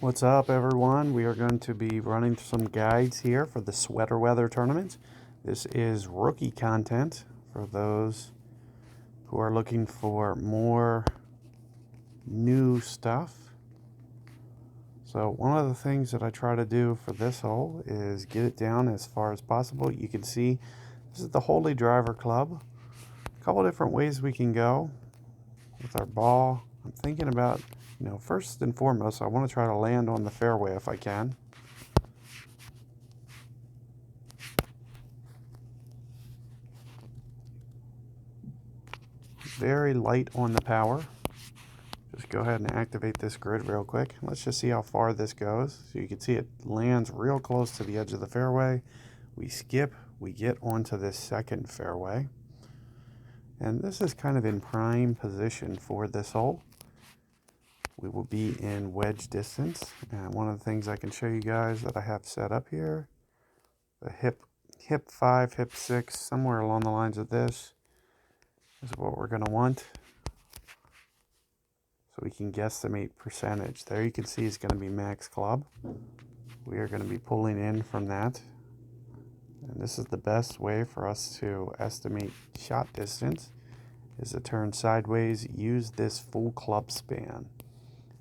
What's up, everyone? We are going to be running some guides here for the sweater weather tournament. This is rookie content for those who are looking for more new stuff. So one of the things that I try to do for this hole is get it down as far as possible. You can see this is the Holy Driver Club. A couple different ways we can go with our ball. I'm thinking about, first and foremost, I want to try to land on the fairway if I can. Very light on the power. Just go ahead and activate this grid real quick. Let's just see how far this goes. So you can see it lands real close to the edge of the fairway. We skip, we get onto this second fairway. And this is kind of in prime position for this hole. We will be in wedge distance. And one of the things I can show you guys that I have set up here, the hip 5, hip 6, somewhere along the lines of this is what we're going to want. So we can guesstimate percentage. There you can see it's going to be max club. We are going to be pulling in from that. And this is the best way for us to estimate shot distance, is to turn sideways, use this full club span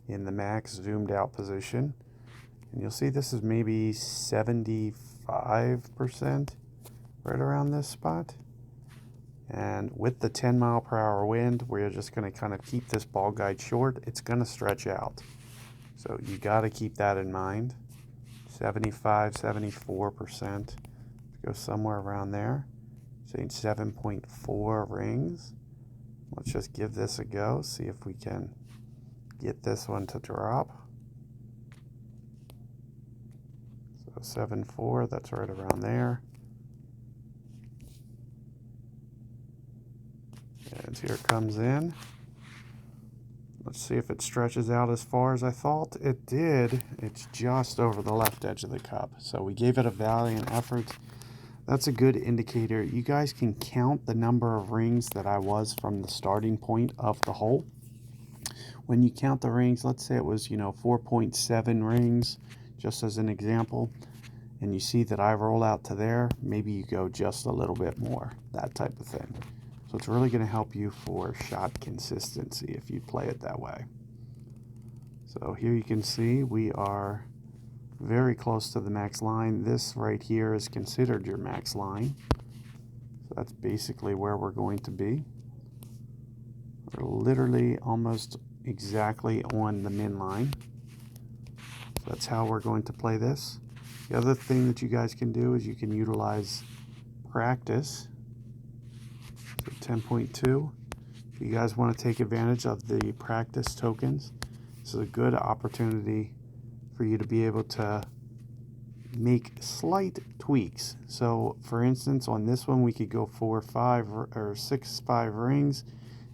in the max zoomed out position. And you'll see this is maybe 75% right around this spot. And with the 10 mile per hour wind, we're just going to kind of keep this ball guide short. It's going to stretch out. So you got to keep that in mind. 75, 74%. Go somewhere around there. Saying 7.4 rings. Let's just give this a go. See if we can get this one to drop. So 7.4, that's right around there. And here it comes in. Let's see if it stretches out as far as I thought it did. It's just over the left edge of the cup. So we gave it a valiant effort. That's a good indicator. You guys can count the number of rings that I was from the starting point of the hole. When you count the rings, let's say it was, 4.7 rings, just as an example, and you see that I roll out to there, maybe you go just a little bit more, that type of thing. So it's really going to help you for shot consistency if you play it that way. So here you can see we are very close to the max line. This right here is considered your max line. So that's basically where we're going to be. We're literally almost exactly on the min line. So that's how we're going to play this. The other thing that you guys can do is you can utilize practice. So 10.2. If you guys want to take advantage of the practice tokens, this is a good opportunity for you to be able to make slight tweaks. So for instance, on this one we could go 4, 5, or 6, 5 rings.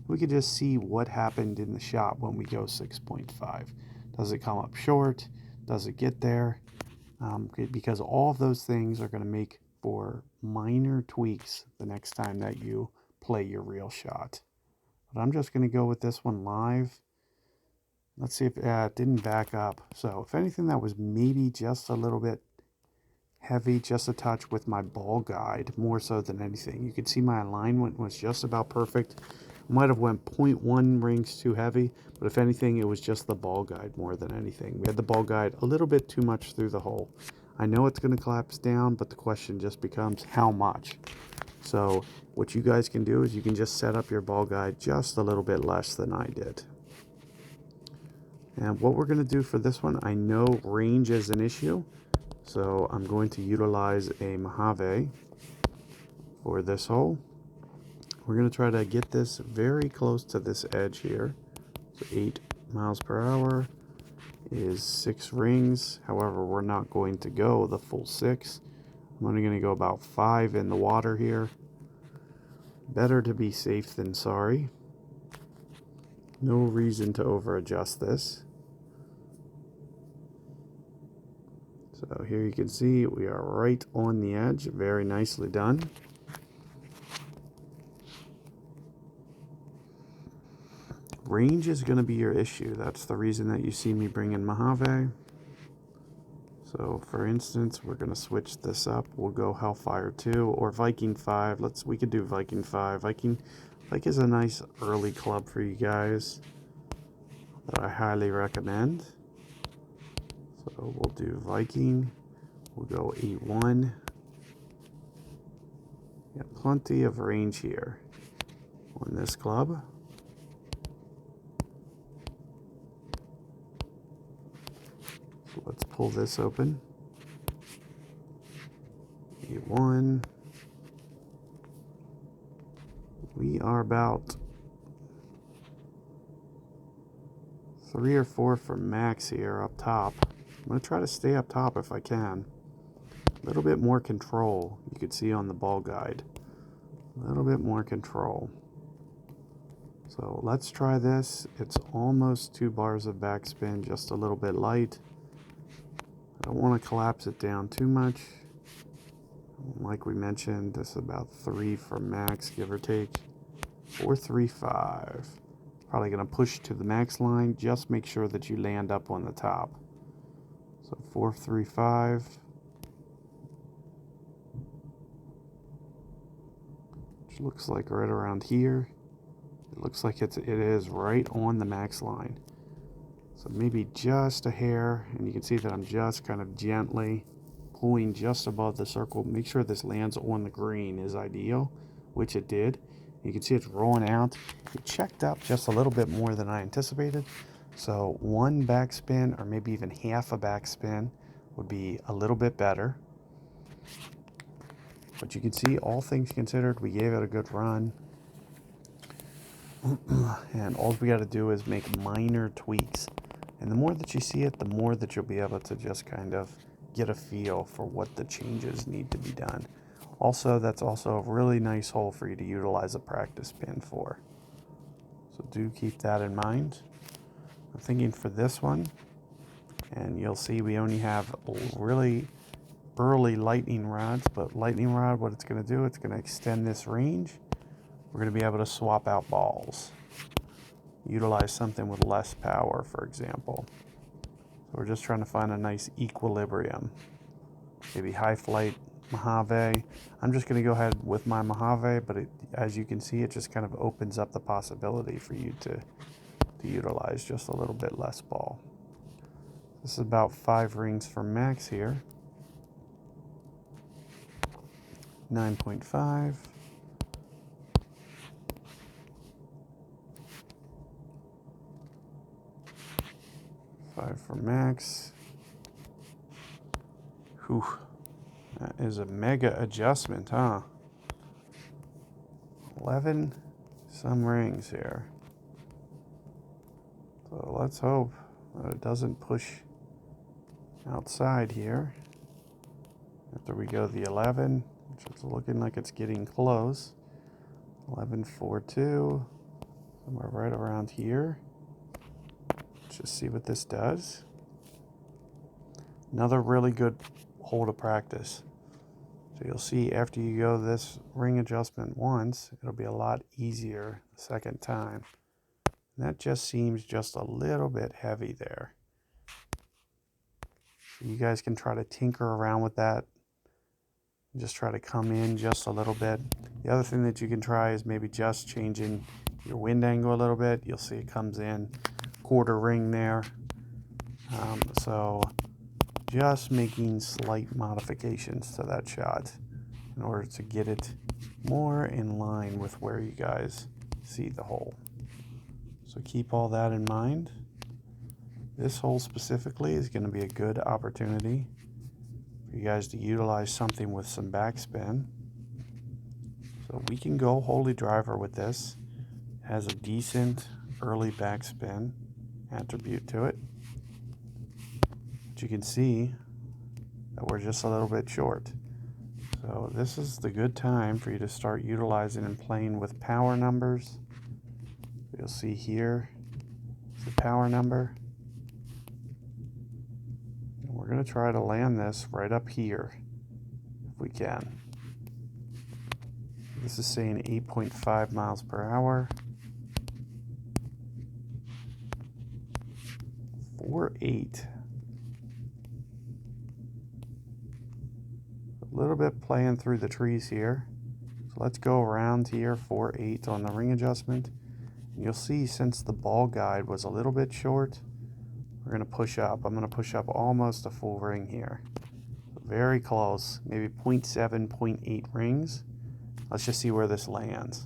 We could just see what happened in the shot when we go 6.5. Does it come up short? Does it get there? Because all of those things are going to make for minor tweaks the next time that you play your real shot. But I'm just going to go with this one live. Let's see if it didn't back up. So if anything, that was maybe just a little bit heavy, just a touch with my ball guide, more so than anything. You can see my alignment was just about perfect. Might have went 0.1 rings too heavy, but if anything, it was just the ball guide more than anything. We had the ball guide a little bit too much through the hole. I know it's going to collapse down, but the question just becomes how much. So what you guys can do is you can just set up your ball guide just a little bit less than I did. And what we're going to do for this one, I know range is an issue, so I'm going to utilize a Mojave for this hole. We're going to try to get this very close to this edge here. So 8 miles per hour is 6 rings. However, we're not going to go the full 6. I'm only going to go about 5 in the water here. Better to be safe than sorry. No reason to over adjust this. So here you can see we are right on the edge. Very nicely done. Range is going to be your issue. That's the reason that you see me bring in Mojave. So for instance, we're going to switch this up. We'll go Hellfire 2 or Viking 5. We could do Viking 5. Viking is a nice early club for you guys that I highly recommend. So we'll do Viking. We'll go 8-1. Got plenty of range here on this club. So let's pull this open. 8-1. We are about 3 or 4 for max here up top. I'm going to try to stay up top if I can. A little bit more control, you could see on the ball guide. A little bit more control. So let's try this. It's almost 2 bars of backspin, just a little bit light. I don't want to collapse it down too much. Like we mentioned, this is about 3 for max, give or take. 4-3-5. Probably going to push to the max line. Just make sure that you land up on the top. So 4-3-5. Which looks like right around here. It looks like it is right on the max line. So maybe just a hair, and you can see that I'm just kind of gently pulling just above the circle. Make sure this lands on the green is ideal, which it did. You can see it's rolling out. It checked up just a little bit more than I anticipated. So 1 backspin or maybe even half a backspin would be a little bit better. But you can see, all things considered, we gave it a good run. And all we got to do is make minor tweaks. And the more that you see it, the more that you'll be able to just kind of get a feel for what the changes need to be done. Also, that's also a really nice hole for you to utilize a practice pin for. So do keep that in mind. I'm thinking for this one, and you'll see we only have really early lightning rods, but lightning rod, what it's going to do, it's going to extend this range. We're going to be able to swap out balls. Utilize something with less power, for example. So we're just trying to find a nice equilibrium. Maybe high flight Mojave. I'm just going to go ahead with my Mojave, but as you can see, it just kind of opens up the possibility for you to utilize just a little bit less ball. This is about 5 rings for max here. 9.5. Five for max. Whew. That is a mega adjustment, huh? 11 some rings here. So let's hope that it doesn't push outside here. After we go the 11, which is looking like it's getting close. 11-4-2, somewhere right around here. Let's just see what this does. Another really good hole to practice. So you'll see after you go this ring adjustment once, it'll be a lot easier the second time. And that just seems just a little bit heavy there. So you guys can try to tinker around with that. Just try to come in just a little bit. The other thing that you can try is maybe just changing your wind angle a little bit. You'll see it comes in quarter ring there. So just making slight modifications to that shot in order to get it more in line with where you guys see the hole. So keep all that in mind. This hole specifically is going to be a good opportunity for you guys to utilize something with some backspin. So we can go holy driver with this. It has a decent early backspin attribute to it. But you can see that we're just a little bit short. So this is the good time for you to start utilizing and playing with power numbers. You'll see here the power number. And we're going to try to land this right up here if we can. This is saying 8.5 miles per hour. 4.8. A little bit playing through the trees here. So let's go around here 4/8 on the ring adjustment. And you'll see since the ball guide was a little bit short, we're going to push up. I'm going to push up almost a full ring here. Very close, maybe 0.7, 0.8 rings. Let's just see where this lands.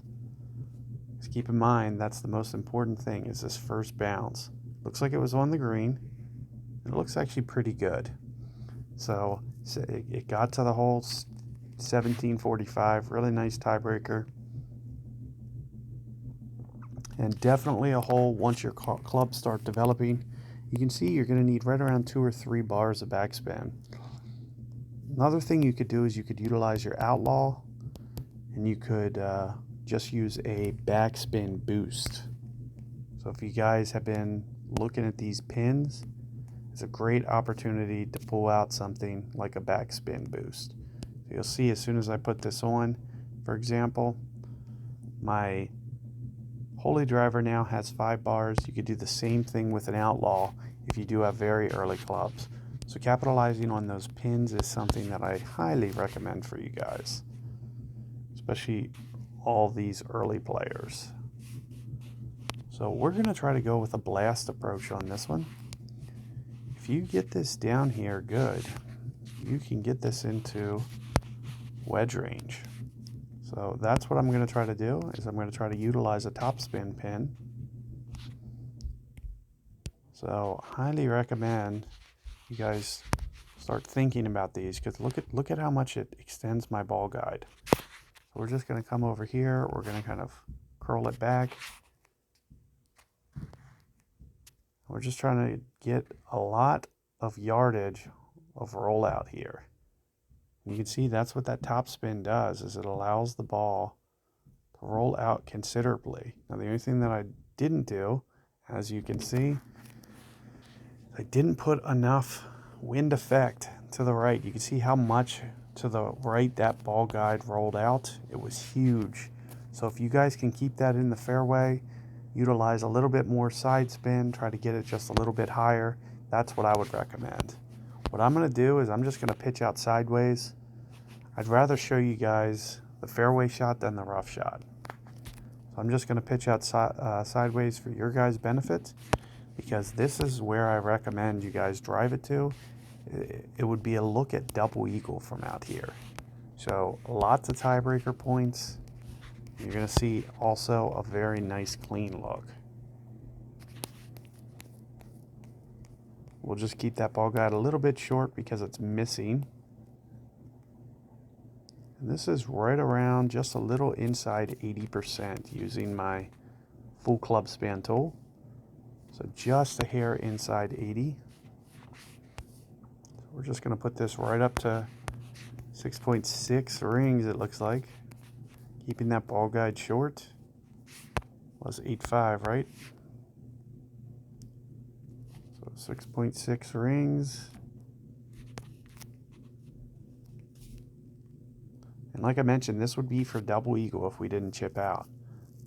Just keep in mind, that's the most important thing, is this first bounce. Looks like it was on the green. It looks actually pretty good. So it got to the hole 1745, really nice tiebreaker. And definitely a hole once your clubs start developing. You can see you're going to need right around 2 or 3 bars of backspin. Another thing you could do is you could utilize your outlaw, and you could just use a backspin boost. So if you guys have been looking at these pins, it's a great opportunity to pull out something like a backspin boost. So you'll see as soon as I put this on, for example, my Holy Driver now has 5 bars. You could do the same thing with an outlaw if you do have very early clubs. So capitalizing on those pins is something that I highly recommend for you guys, especially all these early players. So we're going to try to go with a blast approach on this one. If you get this down here good, you can get this into wedge range. So that's what I'm going to try to do, is I'm going to try to utilize a topspin pin. So highly recommend you guys start thinking about these, because look at how much it extends my ball guide. So we're just going to come over here, we're going to kind of curl it back. We're just trying to get a lot of yardage of rollout here. And you can see that's what that top spin does, is it allows the ball to roll out considerably. Now the only thing that I didn't do, as you can see, I didn't put enough wind effect to the right. You can see how much to the right that ball guide rolled out. It was huge. So if you guys can keep that in the fairway, utilize a little bit more side spin, try to get it just a little bit higher, that's what I would recommend. What I'm going to do is I'm just going to pitch out sideways. I'd rather show you guys the fairway shot than the rough shot. So I'm just going to pitch out sideways for your guys' benefit, because this is where I recommend you guys drive it to. It would be a look at double eagle from out here. So lots of tiebreaker points. You're going to see also a very nice clean look. We'll just keep that ball guide a little bit short because it's missing. And this is right around just a little inside 80% using my full club span tool. So just a hair inside 80. So we're just going to put this right up to 6.6 rings, it looks like. Keeping that ball guide short. Was 8.5, right? So 6.6 rings. And like I mentioned, this would be for double eagle if we didn't chip out.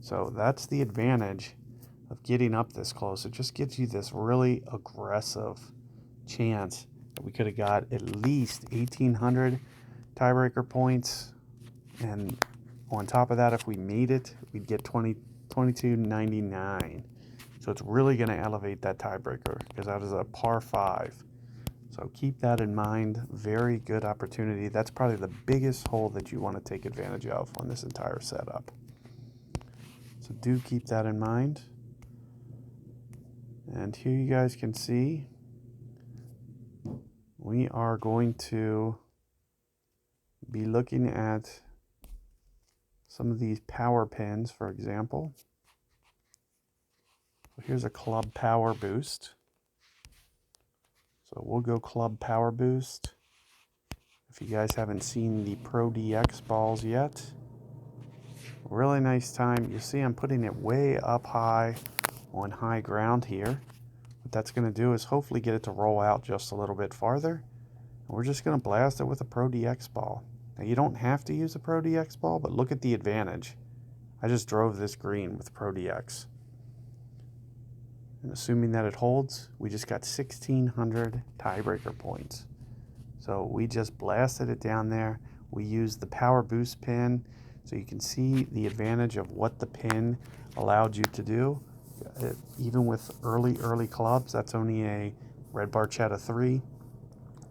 So that's the advantage of getting up this close. It just gives you this really aggressive chance that we could have got at least 1,800 tiebreaker points. And on top of that, if we made it, we'd get 22.99. So it's really going to elevate that tiebreaker, because that is a par 5. So keep that in mind. Very good opportunity. That's probably the biggest hole that you want to take advantage of on this entire setup. So do keep that in mind. And here you guys can see we are going to be looking at some of these power pins, for example. So here's a club power boost. So we'll go club power boost. If you guys haven't seen the Pro DX balls yet, really nice time. You see I'm putting it way up high on high ground here. What that's going to do is hopefully get it to roll out just a little bit farther. And we're just going to blast it with a Pro DX ball. Now you don't have to use a Pro DX ball, but look at the advantage. I just drove this green with Pro DX. And assuming that it holds, we just got 1,600 tiebreaker points. So we just blasted it down there. we used the power boost pin, so you can see the advantage of what the pin allowed you to do. Even with early clubs, that's only a Red Barchetta 3,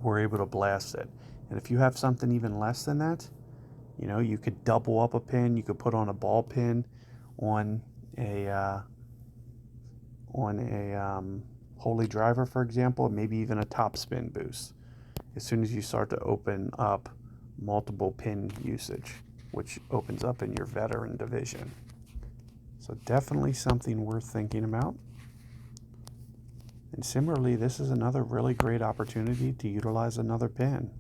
we're able to blast it. And if you have something even less than that, you know, you could double up a pin, you could put on a ball pin on a Holy Driver, for example, and maybe even a top spin boost. As soon as you start to open up multiple pin usage, which opens up in your veteran division. So definitely something worth thinking about. And similarly, this is another really great opportunity to utilize another pin.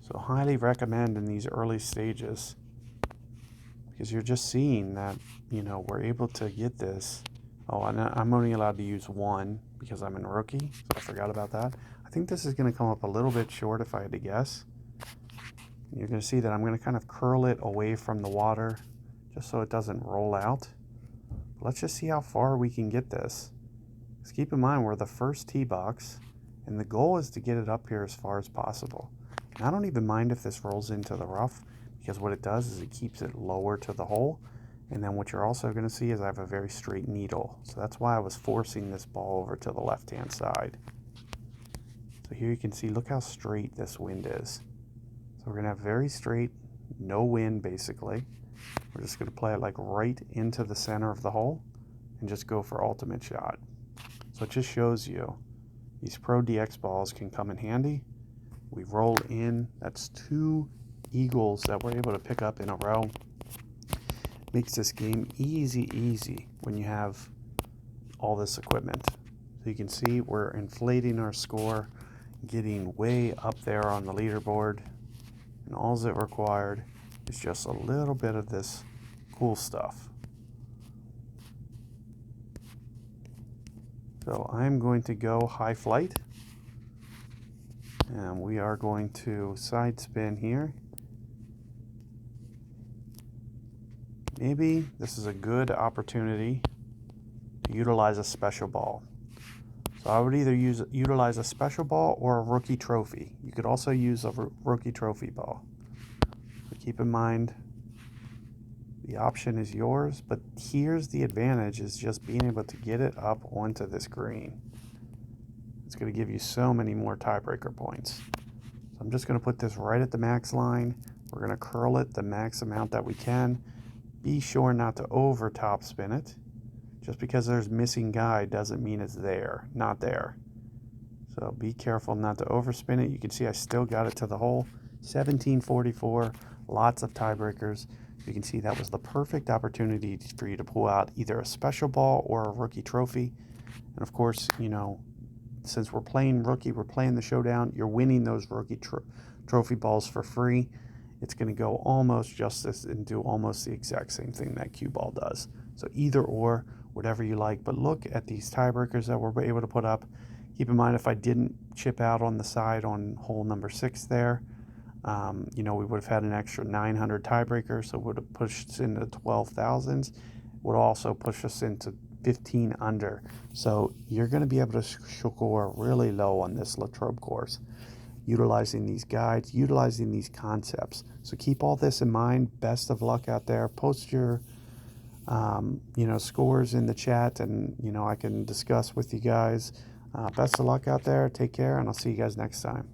So highly recommend in these early stages, because you're just seeing that, you know, we're able to get this. Oh, and I'm only allowed to use one because I'm in rookie, so I forgot about that. I think this is going to come up a little bit short if I had to guess. You're going to see that I'm going to kind of curl it away from the water just so it doesn't roll out. Let's just see how far we can get this. Just keep in mind we're the first tee box, and the goal is to get it up here as far as possible. And I don't even mind if this rolls into the rough, because what it does is it keeps it lower to the hole. And then what you're also going to see is I have a very straight needle. So that's why I was forcing this ball over to the left-hand side. So here you can see, look how straight this wind is. So we're going to have very straight, no wind basically. We're just going to play it like right into the center of the hole and just go for ultimate shot. So it just shows you these Pro DX balls can come in handy. We roll in, that's 2 eagles that we're able to pick up in a row. Makes this game easy when you have all this equipment. So you can see we're inflating our score, getting way up there on the leaderboard, and all it required is just a little bit of this cool stuff. So I'm going to go high flight, and we are going to side spin here. Maybe this is a good opportunity to utilize a special ball. So I would either utilize a special ball or a rookie trophy. You could also use a rookie trophy ball. So keep in mind, the option is yours, but here's the advantage, is just being able to get it up onto this green. It's going to give you so many more tiebreaker points. So I'm just going to put this right at the max line. We're going to curl it the max amount that we can. Be sure not to over top spin it. Just because there's missing guide doesn't mean it's there, not there. So be careful not to overspin it. You can see I still got it to the hole. 1744, lots of tiebreakers. You can see that was the perfect opportunity for you to pull out either a special ball or a rookie trophy. And of course, you know, since we're playing rookie, we're playing the showdown, you're winning those rookie trophy balls for free. It's going to go almost justice and do almost the exact same thing that cue ball does. So either or, whatever you like. But look at these tiebreakers that we're able to put up. Keep in mind, if I didn't chip out on the side on hole number 6 there, you know, we would have had an extra 900 tiebreakers, so it would have pushed us into 12,000s. Would also push us into 15 under. So you're going to be able to score really low on this Latrobe course, utilizing these guides, utilizing these concepts. So keep all this in mind. Best of luck out there. Post your you know, scores in the chat, and you know, I can discuss with you guys. Best of luck out there. Take care, and I'll see you guys next time.